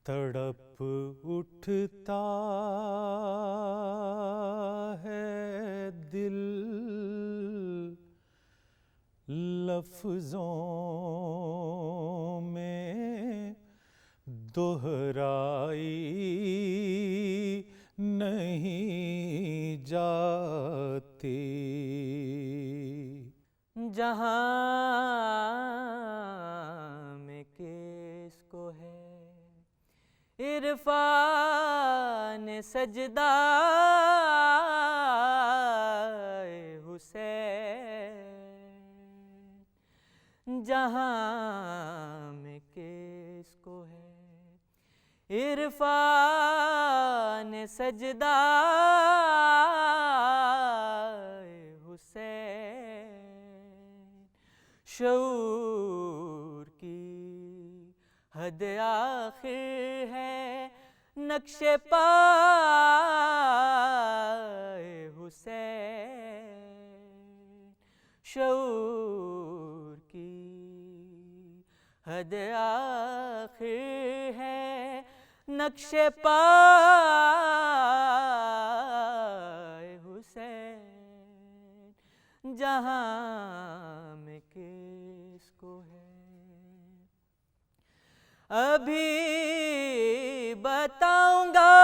تڑپ اٹھتا ہے دل لفظوں میں دہرائی نہیں جاتی، جہاں میں کس کو ہے عرفان سجدہ حسین، جہاں میں کس کو ہے عرفان سجدہ حسین، شعور کی حد آخر ہے نقش پائے حسین، شعور کی حد آخر ہے نقش پائے حسین، جہاں میں کس کو ہے ابھی بتاؤں گا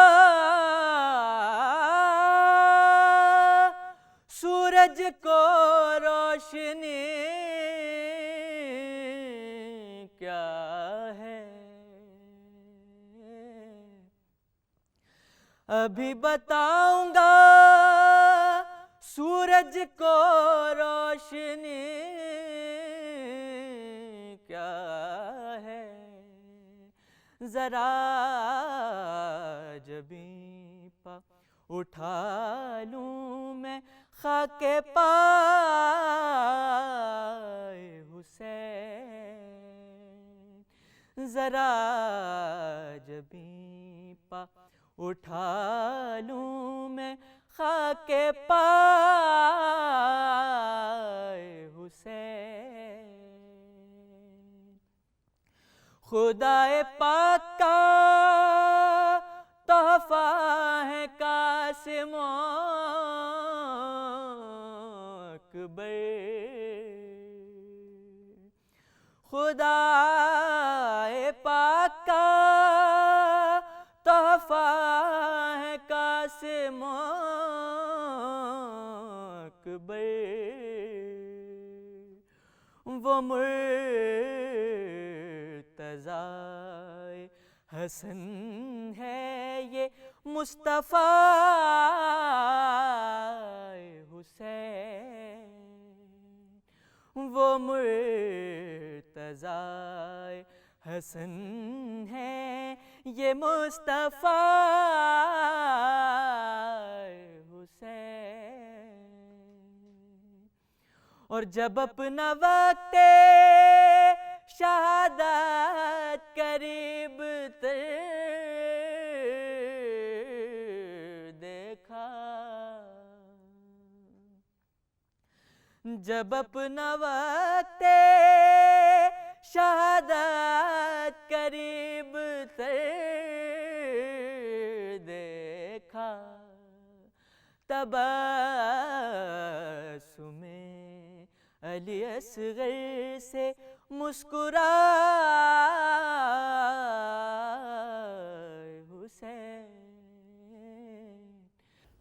سورج کو روشنی کیا ہے، ابھی بتاؤں گا سورج کو روشنی کیا ہے، ذرا جبیں پا اٹھا لوں میں خاک پائے حسین، ذرا جبیں پا اٹھا لوں میں خاک پائے حسین، خدائے پاک کا تحفہ ہے قاسم و اکبر، خدائے پاک کا تحفہ ہے قاسم و اکبر، وہ مرتضیٰ حسن ہے یہ مصطفیٰ حسین، وہ مرتضیٰ حسن ہے یہ مصطفیٰ حسین، اور جب اپنا وقت شہادت قریب تر دیکھا، جب اپنا وقت شہادت قریب تر دیکھا، تبسم علی اصغر سے مسکرائے حسین۔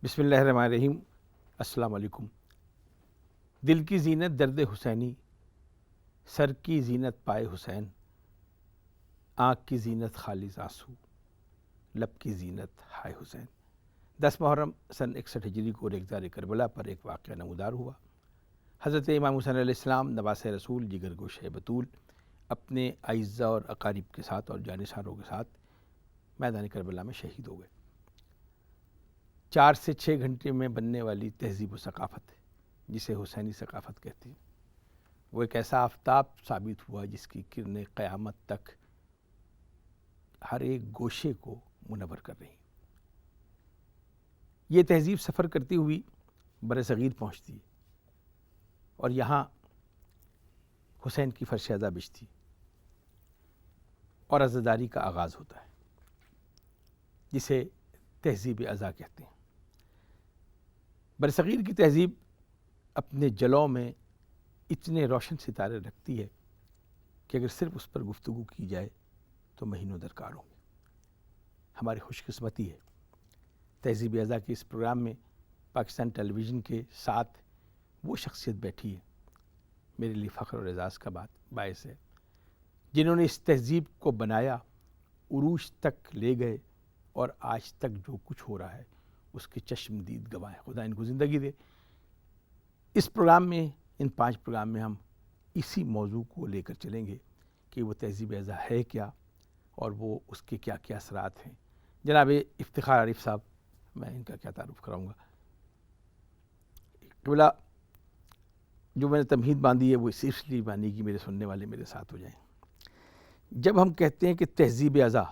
بسم اللہ الرحمن الرحیم۔ السلام علیکم۔ دل کی زینت درد حسینی، سر کی زینت پائے حسین، آنکھ کی زینت خالص آنسو، لب کی زینت ہائے حسین۔ 10 محرم سن 61 ہجری کو ریگزار کربلا پر ایک واقعہ نمودار ہوا۔ حضرت امام حسین علیہ السلام نواس رسول جگر گوشہ بطول اپنے اعزاء اور اقارب کے ساتھ اور جانثاروں کے ساتھ میدان کربلا میں شہید ہو گئے۔ 4 سے 6 گھنٹے میں بننے والی تہذیب و ثقافت جسے حسینی ثقافت کہتے ہیں، وہ ایک ایسا آفتاب ثابت ہوا جس کی کرنیں قیامت تک ہر ایک گوشے کو منور کر رہی ہیں۔ یہ تہذیب سفر کرتی ہوئی برصغیر پہنچتی ہے اور یہاں حسین کی فرش ازا بچتی اور عزاداری کا آغاز ہوتا ہے۔ جسے تہذیب ازاں کہتے ہیں۔ برصغیر کی تہذیب اپنے جلوں میں اتنے روشن ستارے رکھتی ہے کہ اگر صرف اس پر گفتگو کی جائے تو مہینوں درکار ہوں گے۔ ہماری خوش قسمتی ہے تہذیب ازاں کے اس پروگرام میں پاکستان ٹیلی ویژن کے ساتھ وہ شخصیت بیٹھی ہے میرے لیے فخر اور اعزاز کا باعث ہے، جنہوں نے اس تہذیب کو بنایا، عروج تک لے گئے اور آج تک جو کچھ ہو رہا ہے اس کے چشمدید گواہ ہیں۔ خدا ان کو زندگی دے۔ اس پروگرام میں، ان 5 پروگرام میں ہم اسی موضوع کو لے کر چلیں گے کہ وہ تہذیب ازاں ہے کیا اور وہ اس کے کیا کیا اثرات ہیں۔ جناب افتخار عارف صاحب، میں ان کا کیا تعارف کراؤں گا۔ قبلہ جو میں نے تمہید باندھی ہے وہ اس لیے باندھی کہ میرے سننے والے میرے ساتھ ہو جائیں۔ جب ہم کہتے ہیں کہ تہذیب ازاں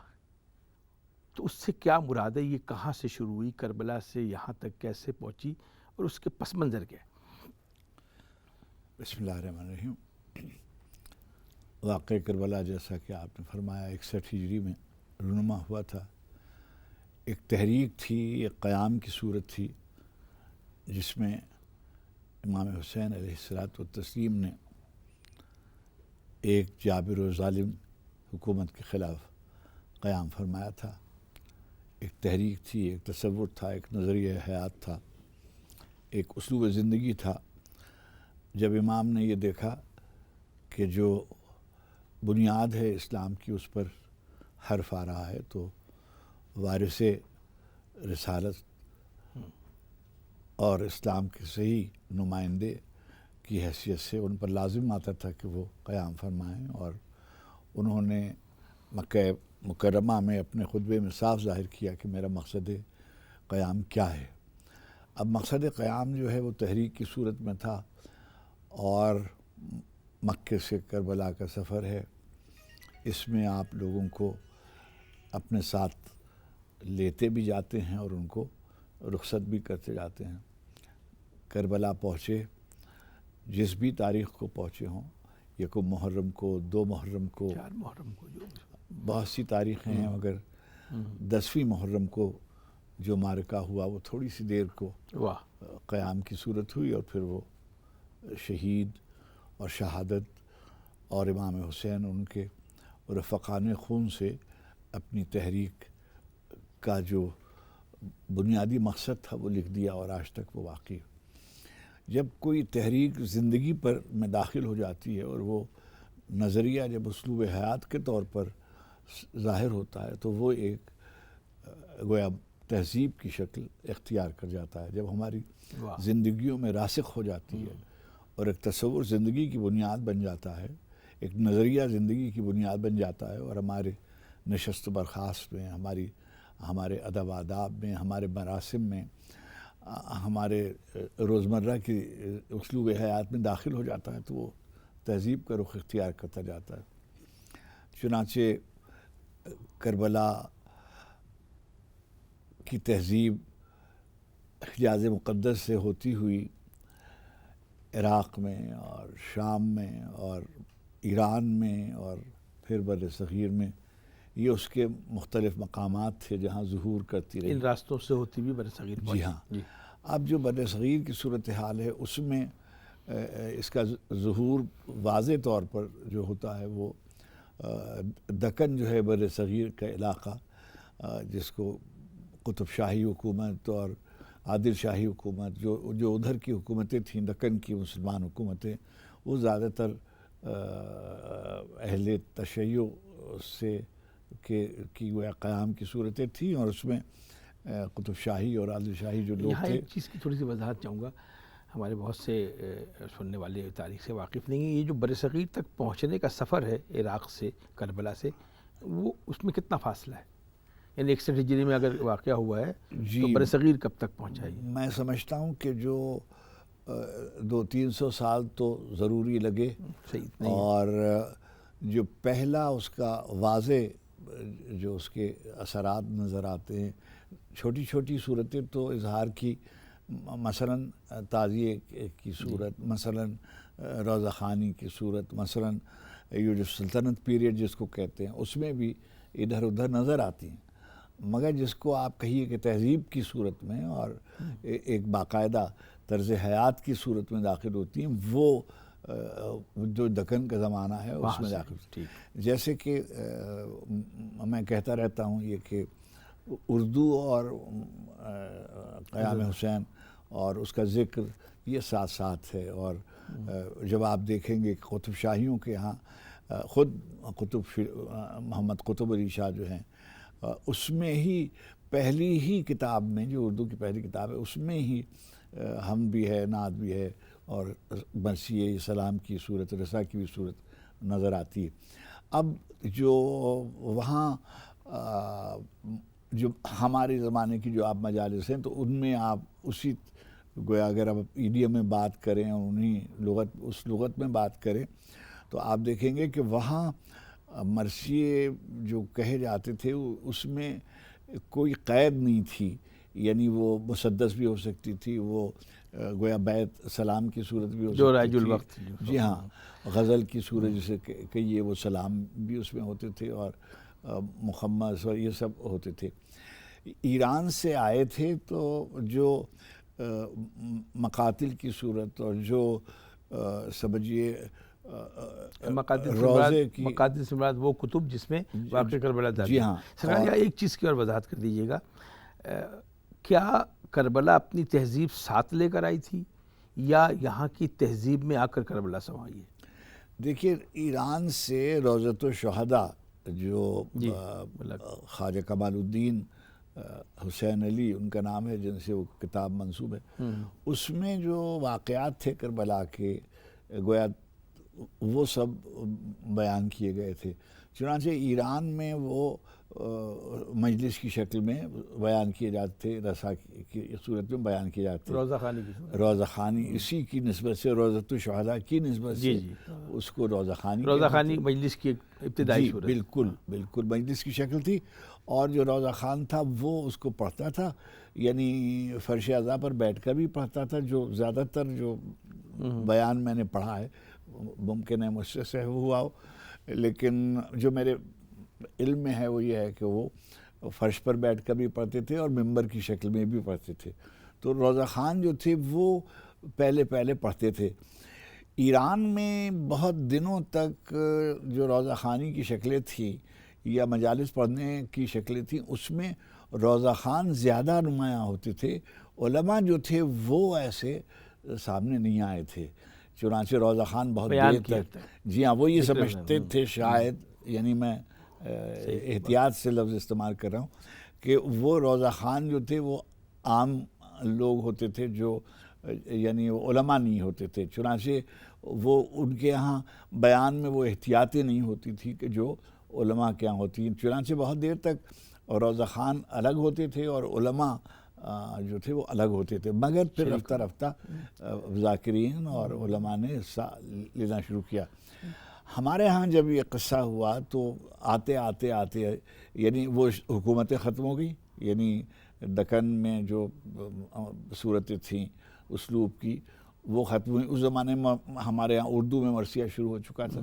تو اس سے کیا مراد ہے؟ یہ کہاں سے شروع ہوئی، کربلا سے یہاں تک کیسے پہنچی اور اس کے پس منظر کیا ہے؟ بسم اللہ الرحمن الرحیم۔ واقعہ کربلا جیسا کہ آپ نے فرمایا 61 ہجری میں رونما ہوا تھا۔ ایک تحریک تھی، ایک قیام کی صورت تھی جس میں امام حسین علیہ الصلاۃ والتسلیم نے ایک جابر و ظالم حکومت کے خلاف قیام فرمایا تھا۔ ایک تحریک تھی، ایک تصور تھا، ایک نظریہ حیات تھا، ایک اسلوب زندگی تھا۔ جب امام نے یہ دیکھا کہ جو بنیاد ہے اسلام کی اس پر حرف آ رہا ہے تو وارث رسالت اور اسلام کے صحیح نمائندے کی حیثیت سے ان پر لازم آتا تھا کہ وہ قیام فرمائیں، اور انہوں نے مکہ مکرمہ میں اپنے خطبے میں صاف ظاہر کیا کہ میرا مقصد قیام کیا ہے۔ اب مقصد قیام جو ہے وہ تحریک کی صورت میں تھا، اور مکے سے کربلا کا سفر ہے۔ اس میں آپ لوگوں کو اپنے ساتھ لیتے بھی جاتے ہیں اور ان کو رخصت بھی کرتے جاتے ہیں۔ کربلا پہنچے، جس بھی تاریخ کو پہنچے ہوں، 1 محرم کو، 2 محرم کو، 4 محرم کو، جو بہت سی تاریخیں ہیں، مگر 10ویں محرم کو جو معرکہ ہوا وہ تھوڑی سی دیر کو قیام کی صورت ہوئی، اور پھر وہ شہید اور شہادت اور امام حسین ان کے رفقان خون سے اپنی تحریک کا جو بنیادی مقصد تھا وہ لکھ دیا، اور آج تک وہ باقی ہے۔ جب کوئی تحریک زندگی پر میں داخل ہو جاتی ہے اور وہ نظریہ جب اسلوب حیات کے طور پر ظاہر ہوتا ہے تو وہ ایک گویا تہذیب کی شکل اختیار کر جاتا ہے۔ جب ہماری زندگیوں میں راسخ ہو جاتی ہے اور ایک تصور زندگی کی بنیاد بن جاتا ہے، ایک نظریہ زندگی کی بنیاد بن جاتا ہے، اور ہمارے نشست و برخاست میں، ہمارے ادب آداب میں، ہمارے مراسم میں، ہمارے روزمرہ کی اسلوب حیات میں داخل ہو جاتا ہے تو وہ تہذیب کا رخ اختیار کرتا جاتا ہے۔ چنانچہ کربلا کی تہذیب حجاز مقدس سے ہوتی ہوئی عراق میں اور شام میں اور ایران میں اور پھر بر صغیر میں، یہ اس کے مختلف مقامات تھے جہاں ظہور کرتی رہی۔ ان راستوں سے ہوتی بھی بر صغیر پہنچی۔ جی ہاں۔ اب جو بر صغیر کی صورتحال ہے اس میں اس کا ظہور واضح طور پر جو ہوتا ہے وہ دکن جو ہے بر صغیر کا علاقہ، جس کو قطب شاہی حکومت اور عادل شاہی حکومت جو ادھر کی حکومتیں تھیں، دکن کی مسلمان حکومتیں، وہ زیادہ تر اہل تشیع سے کی گویا قیام کی صورتیں تھیں، اور اس میں قطب شاہی اور عادل شاہی جو لوگ یہاں تھے۔ ایک چیز کی تھوڑی سی وضاحت چاہوں گا، ہمارے بہت سے سننے والے تاریخ سے واقف نہیں ہیں۔ یہ جو بر صغیر تک پہنچنے کا سفر ہے عراق سے، کربلا سے، وہ اس میں کتنا فاصلہ ہے؟ یعنی 61 ہجری میں اگر واقعہ ہوا ہے تو بر صغیر کب تک پہنچا ہے؟ میں سمجھتا ہوں کہ جو 200-300 سال تو ضروری لگے، اور جو پہلا اس کا واضح جو اس کے اثرات نظر آتے ہیں، چھوٹی چھوٹی صورتیں تو اظہار کی، مثلاً تعزیے کی صورت، مثلاً روضہ خوانی کی صورت، مثلاً یہ جو سلطنت پیریڈ جس کو کہتے ہیں اس میں بھی ادھر ادھر نظر آتی ہیں، مگر جس کو آپ کہیے کہ تہذیب کی صورت میں اور ایک باقاعدہ طرز حیات کی صورت میں داخل ہوتی ہیں، وہ جو دکن کا زمانہ ہے اس میں داخل ہوتی ہیں. جیسے کہ میں کہتا رہتا ہوں یہ کہ اردو اور قیام حسین اور اس کا ذکر یہ ساتھ ساتھ ہے. اور جب آپ دیکھیں گے کہ قطب شاہیوں کے ہاں خود محمد قطب علی شاہ جو ہیں، اس میں ہی پہلی ہی کتاب میں، جو اردو کی پہلی کتاب ہے، اس میں ہی ہم بھی ہے، نعت بھی ہے، اور مرثیہ سلام کی صورت، رسا کی بھی صورت نظر آتی ہے. اب جو وہاں جو ہمارے زمانے کی جو آپ مجالس ہیں، تو ان میں آپ اسی گویا اگر آپ ایڈیم میں بات کریں اور انہیں اس لغت میں بات کریں، تو آپ دیکھیں گے کہ وہاں مرثیے جو کہے جاتے تھے اس میں کوئی قید نہیں تھی. یعنی وہ مسدس بھی ہو سکتی تھی، وہ گویا بیت سلام کی صورت بھی ہو سکتی تھی، جو راج الوقت، جی ہاں، غزل کی صورت جسے کہیے، وہ سلام بھی اس میں ہوتے تھے، اور مخمس اور یہ سب ہوتے تھے. ایران سے آئے تھے تو جو مقاتل کی صورت اور جو سمجھیے روزے کی، مقاتل سے مراد وہ کتب جس میں واقع کربلا درج ہے. جی ہاں. سرکار ایک چیز کی اور وضاحت کر دیجیے گا، کیا کربلا اپنی تہذیب ساتھ لے کر آئی تھی یا یہاں کی تہذیب میں آ کر کربلا سمائی ہے؟ دیکھیے، ایران سے روضۃ الشہداء جو خواجہ کمال الدین حسین علی ان کا نام ہے، جن سے وہ کتاب منسوب ہے، اس میں جو واقعات تھے کربلا کے، گویا وہ سب بیان کیے گئے تھے. چنانچہ ایران میں وہ مجلس کی شکل میں بیان کیے جاتے تھے، رسا کی صورت میں بیان کیے جاتے تھے، روضہ خوانی کی صورت، روضہ خوانی اسی کی نسبت سے، روضۃ الشہداء کی نسبت سے اس کو روضہ خوانی، روضہ خوانی مجلس کی ابتدائی صورت، بالکل بالکل مجلس کی شکل تھی. اور جو روضہ خوان تھا وہ اس کو پڑھتا تھا، یعنی فرش اعضاء پر بیٹھ کر بھی پڑھتا تھا. جو زیادہ تر جو بیان میں نے پڑھا ہے، ممکن ہے مجھ سے سہو ہوا ہو، لیکن جو میرے علم میں ہے وہ یہ ہے کہ وہ فرش پر بیٹھ کر بھی پڑھتے تھے اور ممبر کی شکل میں بھی پڑھتے تھے. تو روضہ خوان جو تھے وہ پہلے پڑھتے تھے. ایران میں بہت دنوں تک جو روضہ خوانی کی شکلیں تھیں یا مجالس پڑھنے کی شکلیں تھیں، اس میں روضہ خوان زیادہ نمایاں ہوتے تھے. علماء جو تھے وہ ایسے سامنے نہیں آئے تھے. چنانچہ روضہ خوان بہت دیر تک، جی ہاں، وہ یہ سمجھتے تھے شاید، یعنی میں احتیاط سے لفظ استعمال کر رہا ہوں، کہ وہ روضہ خوان جو تھے وہ عام لوگ ہوتے تھے، جو یعنی وہ علماء نہیں ہوتے تھے. چنانچہ وہ ان کے ہاں بیان میں وہ احتیاطیں نہیں ہوتی تھی کہ جو علماء کے ہاں ہوتی ہیں. چنانچہ بہت دیر تک روضہ خوان الگ ہوتے تھے اور علماء جو تھے وہ الگ ہوتے تھے. مگر پھر رفتہ رفتہ ذاکرین اور علماء نے حصہ لینا شروع کیا. ہمارے ہاں جب یہ قصہ ہوا تو آتے یعنی وہ حکومتیں ختم ہو گئی، یعنی دکن میں جو صورتیں تھیں اسلوب کی وہ ختم ہوئی. اس زمانے میں ہمارے ہاں اردو میں مرثیہ شروع ہو چکا تھا،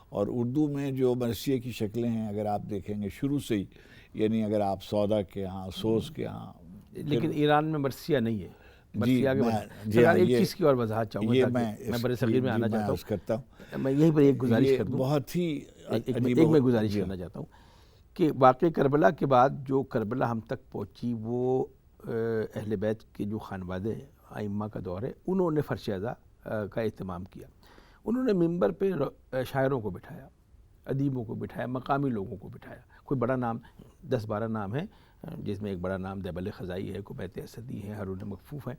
اور اردو میں جو مرثیے کی شکلیں ہیں اگر آپ دیکھیں گے شروع سے ہی، یعنی اگر آپ سودا کے ہاں، سوز کے ہاں، لیکن ایران میں مرثیہ نہیں ہے. ایک چیز کی اور وضاحت چاہوں گا، میں برے صغیر میں آنا چاہتا ہوں، میں یہیں پر ایک گزارش کر دوں، بہت ہی ایک میں گزارش کرنا چاہتا ہوں کہ واقع کربلا کے بعد جو کربلا ہم تک پہنچی وہ اہل بیت کے جو خانوادے ائمہ کا دور ہے، انہوں نے فرش اعضاء کا اہتمام کیا. انہوں نے ممبر پہ شاعروں کو بٹھایا، ادیبوں کو بٹھایا، مقامی لوگوں کو بٹھایا. کوئی بڑا نام 10-12 نام ہے، جس میں ایک بڑا نام دیبل خزائی ہے، کوبیت اسدی ہے، ہارون مکفوف ہے.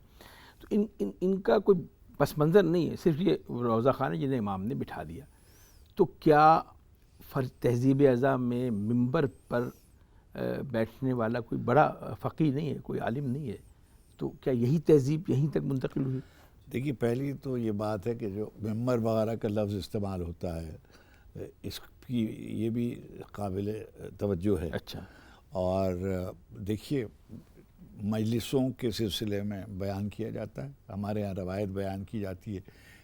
تو ان کا کوئی پس منظر نہیں ہے، صرف یہ روضہ خوان ہے جنہیں امام نے بٹھا دیا. تو کیا تہذیب اعضاء میں ممبر پر بیٹھنے والا کوئی بڑا فقیہ نہیں ہے، کوئی عالم نہیں ہے؟ تو کیا یہی تہذیب یہیں تک منتقل ہوئی؟ دیکھیے، پہلی تو یہ بات ہے کہ جو ممبر وغیرہ کا لفظ استعمال ہوتا ہے، اس کی یہ بھی قابل توجہ ہے. اچھا. اور دیکھیے، مجلسوں کے سلسلے میں بیان کیا جاتا ہے. ہمارے یہاں روایت بیان کی جاتی ہے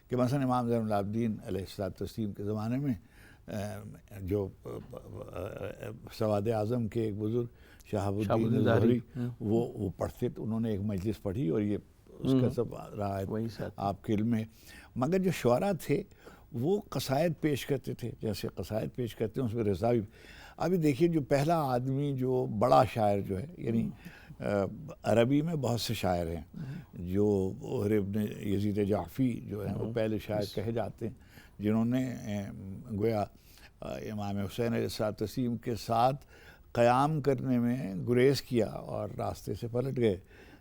کہ مثلا امام زین العابدین علیہ السلام کے زمانے میں جو سواد اعظم کے ایک بزرگ شہاب الدین ظہری وہ پڑھتے تھے، انہوں نے ایک مجلس پڑھی اور یہ اس کا سب رہا ہے آپ کے علم میں. مگر جو شعراء تھے وہ قصائد پیش کرتے تھے، جیسے قصائد پیش کرتے ہیں اس میں رضا بھی. ابھی دیکھیے جو پہلا آدمی جو بڑا شاعر جو ہے، یعنی عربی میں بہت سے شاعر ہیں جو ابن یزید جعفی جو ہیں وہ پہلے شاعر کہے جاتے ہیں جنہوں نے گویا امام حسین علیہ السلام کے ساتھ قیام کرنے میں گریز کیا اور راستے سے پلٹ گئے،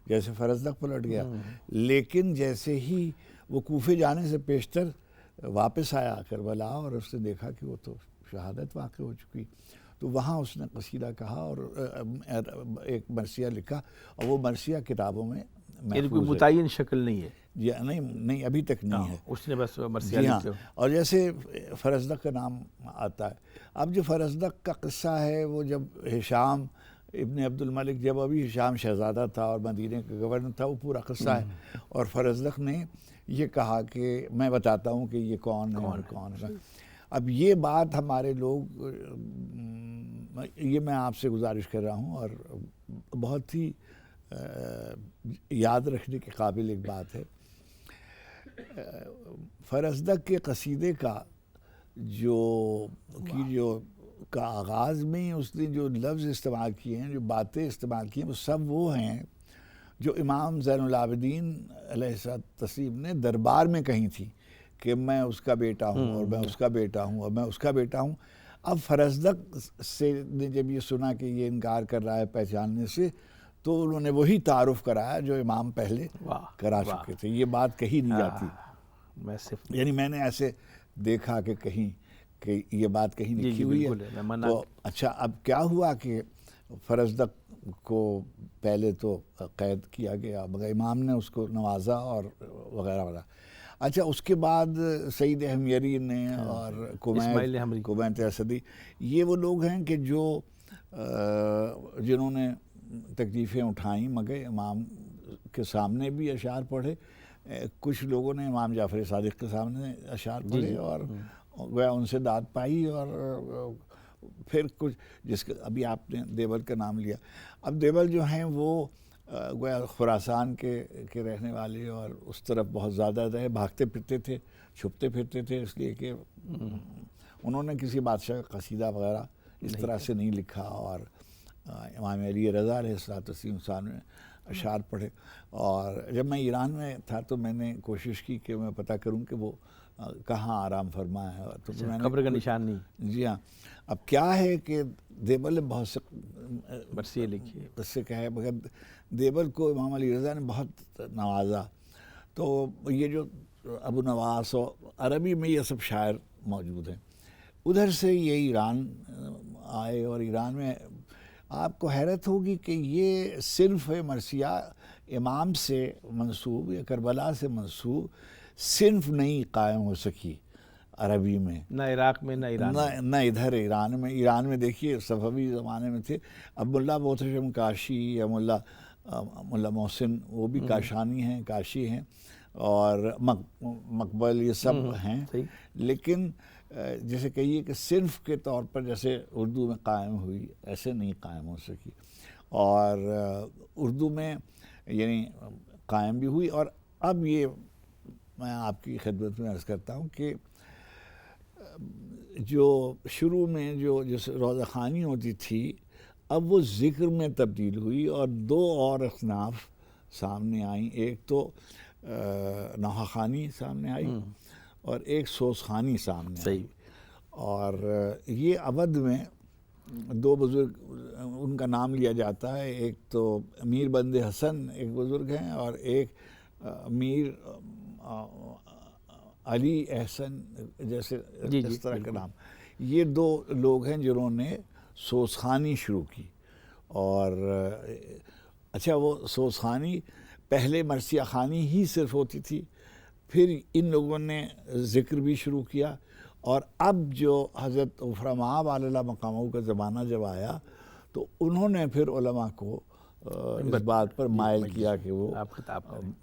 جیسے فرزدق پلٹ گیا. لیکن جیسے ہی وہ کوفے جانے سے پیشتر واپس آیا کربلا اور اس نے دیکھا کہ وہ تو شہادت واقع ہو چکی، تو وہاں اس نے قصیدہ کہا اور ایک مرثیہ لکھا، اور وہ مرثیہ کتابوں میں کوئی متعین شکل نہیں ہے. جی نہیں ابھی تک نہیں ہے، اس نے بس مرثیہ لکھا. اور جیسے فرزدق کا نام آتا ہے، اب جو فرزدق کا قصہ ہے وہ جب ہشام ابن عبد الملک، جب ابھی ہشام شہزادہ تھا اور مدینے کا گورنر تھا، وہ پورا قصہ ہے. اور فرزدق نے یہ کہا کہ میں بتاتا ہوں کہ یہ کون ہے اور کون ہے. اب یہ بات ہمارے لوگ، یہ میں آپ سے گزارش کر رہا ہوں اور بہت ہی یاد رکھنے کے قابل ایک بات ہے. فرزدق کے قصیدے کا کا آغاز میں ہی اس نے جو لفظ استعمال کیے ہیں، جو باتیں استعمال کی ہیں، وہ سب وہ ہیں جو امام زین العابدین علیہ السلام نے دربار میں کہی تھی کہ میں اس کا بیٹا ہوں اور میں اس کا بیٹا ہوں اور میں اس کا بیٹا ہوں. اب فرزدق سے نے جب یہ سنا کہ یہ انکار کر رہا ہے پہچاننے سے، تو انہوں نے وہی تعارف کرایا جو امام پہلے کرا چکے تھے. یہ بات کہی نہیں جاتی، یعنی میں نے ایسے دیکھا کہ کہیں کہ یہ بات کہیں لکھی ہوئی ہے. تو اچھا اب کیا ہوا کہ فرزدق کو پہلے تو قید کیا گیا، مگر امام نے اس کو نوازا اور وغیرہ وغیرہ. اچھا اس کے بعد سعید حمیری نے اور کمیت اسدی، یہ وہ لوگ ہیں کہ جو جنہوں نے تکلیفیں اٹھائیں، مگر امام کے سامنے بھی اشعار پڑھے. کچھ لوگوں نے امام جعفر صادق کے سامنے اشعار پڑھے اور گویا ان سے داد پائی. اور پھر کچھ جس کا ابھی آپ نے دیوبند کا نام لیا، اب دیوبند جو ہیں وہ گویا خراسان کے رہنے والے اور اس طرف بہت زیادہ رہے، بھاگتے پھرتے تھے، چھپتے پھرتے تھے، اس لیے کہ انہوں نے کسی بادشاہ کا قصیدہ وغیرہ اس طرح سے نہیں لکھا. اور امام علی رضا علیہ السلام نے اشعار پڑھے. اور جب میں ایران میں تھا تو میں نے کوشش کی کہ میں پتہ کروں کہ وہ کہاں آرام فرما ہے. تو قبر کا نشان نہیں. جی ہاں. اب کیا ہے کہ دیوبند نے بہت سے مرثیے لکھی، اس سے کہا ہے، مگر دیوبند کو امام علی رضا نے بہت نوازا. تو یہ جو ابو نواس اور عربی میں یہ سب شاعر موجود ہیں. ادھر سے یہ ایران آئے اور ایران میں آپ کو حیرت ہوگی کہ یہ صرف مرثیہ امام سے منسوب یا کربلا سے منسوب صرف نہیں قائم ہو سکی عربی میں، نہ عراق میں، نہ ایران میں، نہ ادھر ایران میں. ایران میں دیکھیے صفوی زمانے میں تھے. اب ملا محتشم کاشی یا ملا محسن، وہ بھی کاشانی ہیں، کاشی ہیں، اور مقبل، یہ سب ہیں. لیکن جیسے کہیے کہ صرف کے طور پر جیسے اردو میں قائم ہوئی، ایسے نہیں قائم ہو سکی. اور اردو میں یعنی قائم بھی ہوئی. اور اب یہ میں آپ کی خدمت میں عرض کرتا ہوں کہ جو شروع میں جو جیسے روضہ خوانی ہوتی تھی، اب وہ ذکر میں تبدیل ہوئی اور دو اور اصناف سامنے آئیں. ایک تو نوحہ خوانی سامنے آئی اور ایک سوز خوانی سامنے آئی. اور یہ اودھ میں دو بزرگ ان کا نام لیا جاتا ہے. ایک تو میر بند حسن ایک بزرگ ہیں اور ایک میر علی احسن جیسے اس طرح کا نام. یہ دو لوگ ہیں جنہوں نے سوزخوانی شروع کی. اور اچھا وہ سوزخوانی پہلے مرثیہ خوانی ہی صرف ہوتی تھی، پھر ان لوگوں نے ذکر بھی شروع کیا. اور اب جو حضرت عفرماء علیہ مقامہ کا زمانہ جب آیا تو انہوں نے پھر علماء کو اس بات پر مائل کیا کہ وہ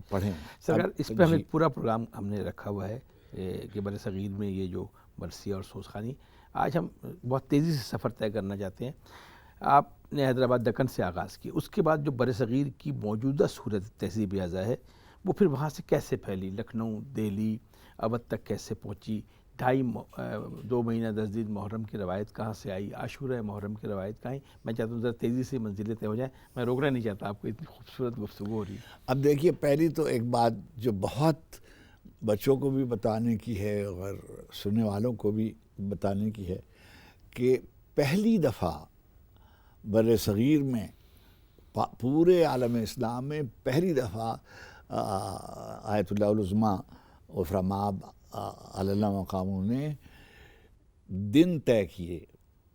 پڑھیں. سرکار اس پہ ہم ایک پورا پروگرام ہم نے رکھا ہوا ہے کہ بر صغیر میں یہ جو مرثیہ اور سوزخوانی. آج ہم بہت تیزی سے سفر طے کرنا چاہتے ہیں. آپ نے حیدرآباد دکن سے آغاز کی، اس کے بعد جو بر صغیر کی موجودہ صورت تہذیب اعضاء ہے وہ پھر وہاں سے کیسے پھیلی؟ لکھنؤ، دہلی، اودھ تک کیسے پہنچی؟ 2 مہینہ 10 دن محرم کی روایت کہاں سے آئی؟ عاشورہ محرم کی روایت کہاں آئی؟ میں چاہتا ہوں ذرا تیزی سے منزلیں طے ہو جائیں، میں روکنا نہیں چاہتا آپ کو، اتنی خوبصورت گفتگو ہو رہی ہے. اب دیکھیے، پہلی تو ایک بات جو بہت بچوں کو بھی بتانے کی ہے اور سننے والوں کو بھی بتانے کی ہے کہ پہلی دفعہ بر صغیر میں پورے عالم اسلام میں پہلی دفعہ آیت اللہ العظمیٰ غفرامآب علی اللہ مقامہ نے دن طے کیے.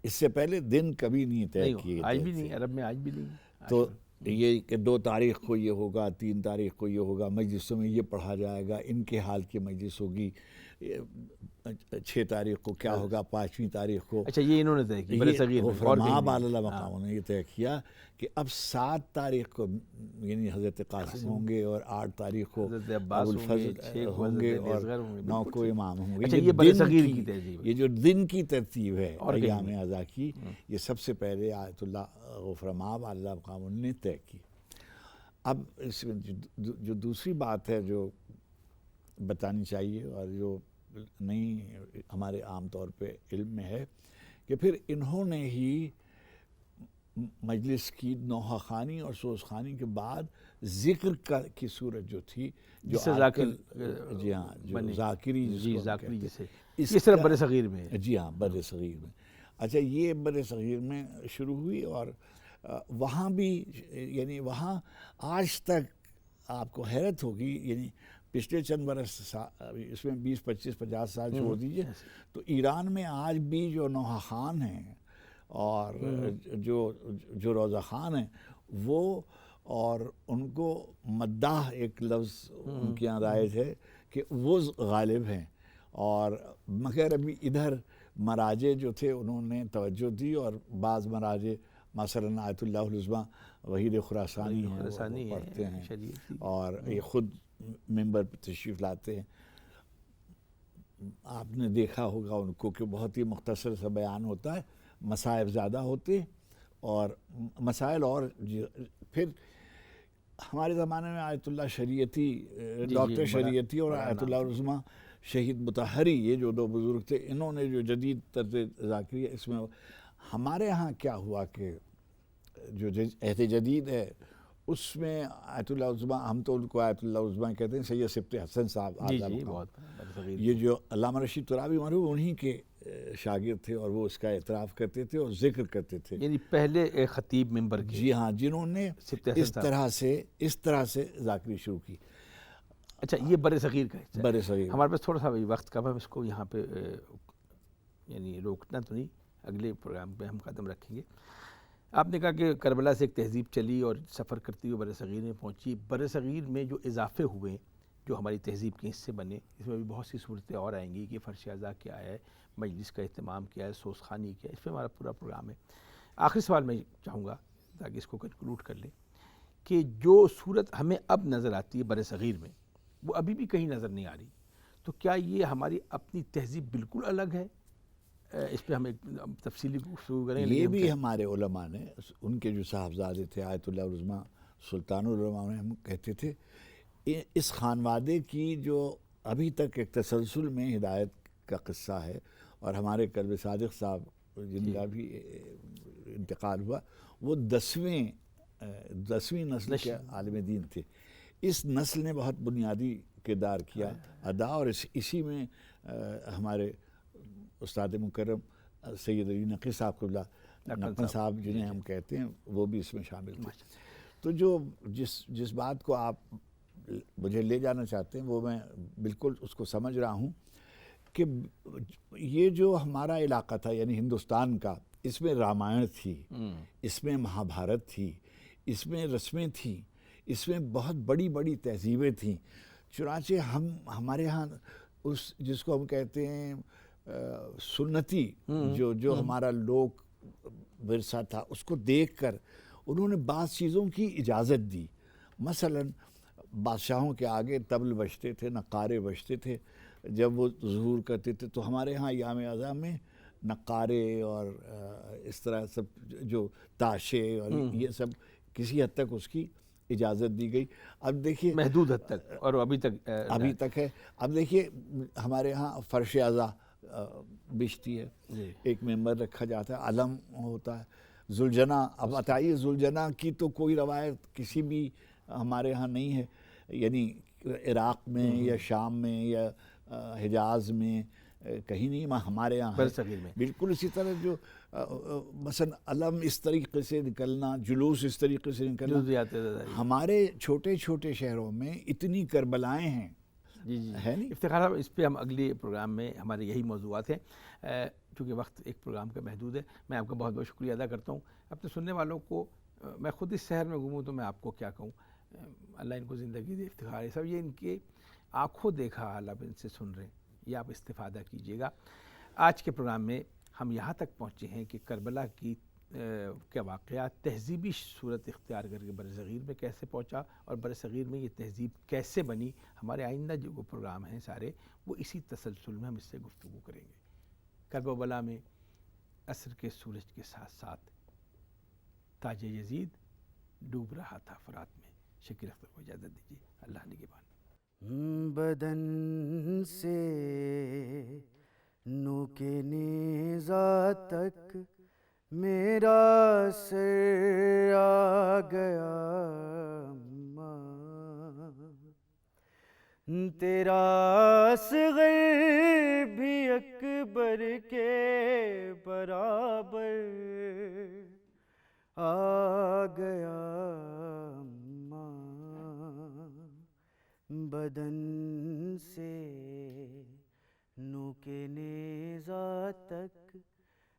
اس سے پہلے دن کبھی نہیں طے کیے، آج بھی نہیں، عرب میں آج بھی نہیں. تو یہ کہ 2 تاریخ کو یہ ہوگا، 3 تاریخ کو یہ ہوگا، مجلسوں میں یہ پڑھا جائے گا، ان کے حال کی مجلس ہوگی، 6 تاریخ کو کیا ہوگا، 5ویں تاریخ کو. اچھا، یہ انہوں نے طے کیا بر صغیر میں؟ غفرامآب علی اللہ مقامہ نے یہ طے کیا کہ اب 7 تاریخ کو یعنی حضرت قاسم ہوں گے، اور 8 تاریخ کو حضرت عباس ابوالفضل ہوں گے، اور 9 کو امام ہوں گے. اچھا، یہ بر صغیر کی تہذیب، یہ جو دن کی ترتیب ہے ایام اعضاء کی، یہ سب سے پہلے آیت اللہ غفرامآب علی اللہ مقامہ نے طے کی. اب اس میں جو دوسری بات ہے جو بتانی چاہیے اور جو نہیں ہمارے عام طور پہ علم میں ہے، کہ پھر انہوں نے ہی مجلس کی نوحہ خوانی اور سوز خوانی کے بعد ذکر کی صورت جو تھی، جو جی ہاں، جو ذاکری، یہ صرف بر صغیر میں ہے. جی ہاں، بر صغیر میں. اچھا، یہ بر صغیر میں شروع ہوئی، اور وہاں بھی یعنی وہاں آج تک آپ کو حیرت ہوگی، یعنی پچھلے چند برس، اس میں 20 25 50 سال چھوڑ دیجئے، تو ایران میں آج بھی جو نوحہ خان ہیں اور جو روضہ خان ہیں، وہ اور ان کو مداح ایک لفظ ان کے یہاں رائج ہے کہ وہ غالب ہیں. اور مگر ابھی ادھر مراجع جو تھے انہوں نے توجہ دی، اور بعض مراجع مثلاً آیت اللہ العظمیٰ وحید خراسانی ہیں، وہ پڑھتے ہیں اور یہ خود ممبر پہ تشریف لاتے ہیں. آپ نے دیکھا ہوگا ان کو کہ بہت ہی مختصر سا بیان ہوتا ہے، مسائل زیادہ ہوتے ہیں، اور مسائل. اور پھر ہمارے زمانے میں آیت اللہ شریعتی، ڈاکٹر شریعتی اور آیت اللہ العظمیٰ شہید مطہری، یہ جو 2 بزرگ تھے، انہوں نے جو جدید طرز ذاکری ہے، اس میں ہمارے ہاں کیا ہوا کہ جو عہد جدید ہے اس میں آیت اللہ العظمیٰ، ہم تو ان کو آیت اللہ العظمیٰ کہتے ہیں، سید سبط حسن صاحب، یہ جو علامہ رشید ترابی مرحوم انہی کے شاگرد تھے، اور وہ اس کا اعتراف کرتے تھے اور ذکر کرتے تھے، یعنی پہلے خطیب ممبر کے. جی ہاں، جنہوں نے اس طرح سے ذاکری شروع کی. اچھا، یہ بر صغیر کا ہے. بر صغیر ہمارے پاس تھوڑا سا وقت کم ہے، اس کو یہاں پہ یعنی روکنا تو نہیں، اگلے پروگرام پہ ہم قدم رکھیں گے. آپ نے کہا کہ کربلا سے ایک تہذیب چلی اور سفر کرتی ہوئی بر صغیر میں پہنچی. بر صغیر میں جو اضافے ہوئے جو ہماری تہذیب کے حصے بنے، اس میں بھی بہت سی صورتیں اور آئیں گی کہ فرش اعضاء کیا ہے، مجلس کا اہتمام کیا ہے، سوز خوانی کیا ہے، اس پہ ہمارا پورا پروگرام ہے. آخری سوال میں چاہوں گا تاکہ اس کو کنکلوڈ کر لیں کہ جو صورت ہمیں اب نظر آتی ہے بر صغیر میں، وہ ابھی بھی کہیں نظر نہیں آ رہی. تو کیا یہ ہماری اپنی تہذیب بالکل الگ ہے؟ اس پہ ہم ایک تفصیلی گفتگو کریں. یہ بھی ہمارے علماء نے، ان کے جو صاحبزادے تھے آیت اللہ العظمیٰ سلطان العلماء نے، ہم کہتے تھے اس خانوادے کی جو ابھی تک ایک تسلسل میں ہدایت کا قصہ ہے، اور ہمارے قلب صادق صاحب جن کا بھی انتقال ہوا، وہ 10ویں نسل کے عالم دین تھے. اس نسل نے بہت بنیادی کردار کیا ادا، اور اسی میں ہمارے استاد مکرم سید علی نقی صاحب قبلہ نقن صاحب جنہیں ہم کہتے ہیں، وہ بھی اس میں شامل تھے. تو جو جس بات کو آپ مجھے لے جانا چاہتے ہیں، وہ میں بالکل اس کو سمجھ رہا ہوں کہ یہ جو ہمارا علاقہ تھا، یعنی ہندوستان کا، اس میں رامائن تھی، اس میں مہا بھارت تھی، اس میں رسمیں تھیں، اس میں بہت بڑی بڑی تہذیبیں تھیں. چنانچہ ہمارے ہاں اس جس کو ہم کہتے ہیں سنتی جو ہمارا لوک ورثہ تھا، اس کو دیکھ کر انہوں نے بعض چیزوں کی اجازت دی. مثلاً بادشاہوں کے آگے طبل بجتے تھے، نقارے بجتے تھے جب وہ ظہور کرتے تھے. تو ہمارے ہاں ایام اعضاء میں نقارے اور اس طرح سب جو تاشے اور یہ سب کسی حد تک اس کی اجازت دی گئی. اب دیکھیے محدود حد تک، اور ابھی تک ہے. اب دیکھیے ہمارے ہاں فرش اعضا بچتی ہے، ایک ممبر رکھا جاتا ہے، علم ہوتا ہے، زلجنا. اب بتائیے زلجنا کی تو کوئی روایت کسی بھی ہمارے ہاں نہیں ہے، یعنی عراق میں یا شام میں یا حجاز میں کہیں نہیں، ہمارے یہاں ہے. بالکل اسی طرح جو مثلا علم اس طریقے سے نکلنا، جلوس اس طریقے سے نکلنا، ہمارے چھوٹے چھوٹے شہروں میں اتنی کربلائیں ہیں. ہے نہیں افتخار صاحب، اس پہ ہم اگلی پروگرام میں، ہمارے یہی موضوعات ہیں. چونکہ وقت ایک پروگرام کا محدود ہے، میں آپ کا بہت بہت شکریہ ادا کرتا ہوں. اپنے سننے والوں کو، میں خود اس شہر میں گھوموں تو میں آپ کو کیا کہوں، اللہ ان کو زندگی دے. افتخار صاحب، یہ ان کے آنکھوں دیکھا حال آپ ان سے سن رہے ہیں، یہ آپ استفادہ کیجیے گا. آج کے پروگرام میں ہم یہاں تک پہنچے ہیں کہ کربلا کی کے واقعات تہذیبی صورت اختیار کر کے برصغیر میں کیسے پہنچا، اور برصغیر میں یہ تہذیب کیسے بنی. ہمارے آئندہ جو پروگرام ہیں سارے، وہ اسی تسلسل میں ہم اس سے گفتگو کریں گے. کربلا میں عصر کے سورج کے ساتھ ساتھ تاج یزید ڈوب رہا تھا فرات میں. شکیل اختر کو اجازت دیجیے، اللہ نگہبان. بدن سے نوک نیزہ تک میرا سر آ گیا، تیرا اصغر بھی اکبر کے برابر آ گیا. بدن سے نوک نیزہ تک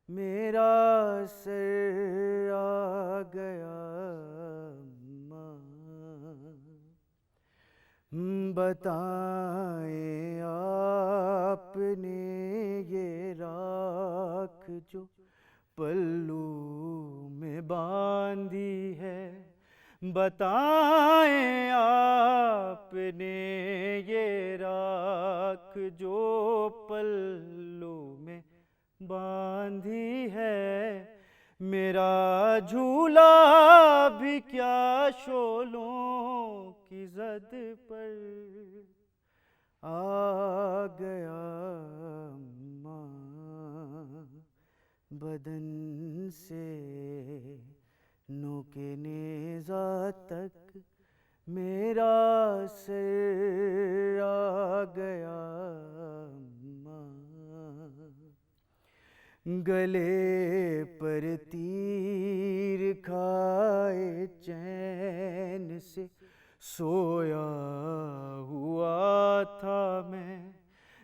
میرا سر آ گیا. بتائیں آپ نے یہ راکھ جو پلو میں باندھی ہے، بتائیں آپ نے یہ راکھ جو پلو میں باندھی ہے. میرا جھولا بھی کیا شعلوں کی زد پر آ گیا. بدن سے نوک نیزہ تک میرا سر آ گیا. گلے پر تیر کھائے چین سے سویا ہوا تھا میں،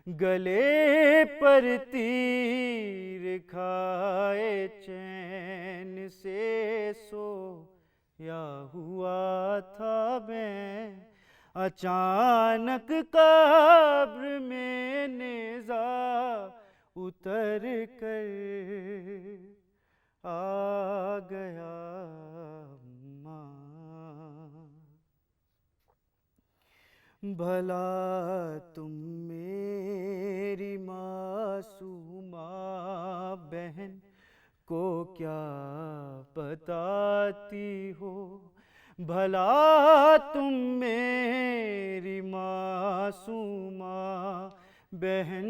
گلے پر تیر کھائے چین سے سویا ہوا تھا میں. اچانک قبر میں نیزہ اتر کر آ گیا. بھلا تم میری معصومہ بہن کو کیا بتاتی ہو، بھلا تم میری معصومہ بہن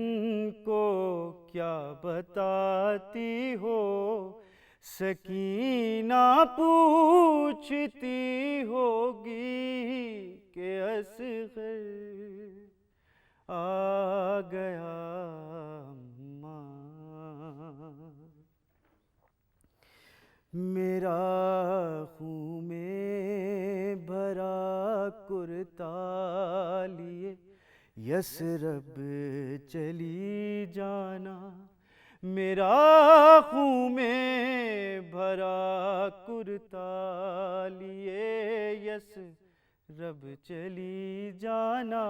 کو کیا بتاتی ہو. سکینہ پوچھتی ہوگی کہ اصغر آ گیا. میرا خون میں بھرا کرتا لیے یثرب چلی جانا، میرا خون میں بھرا کرتا لیے یثرب چلی جانا.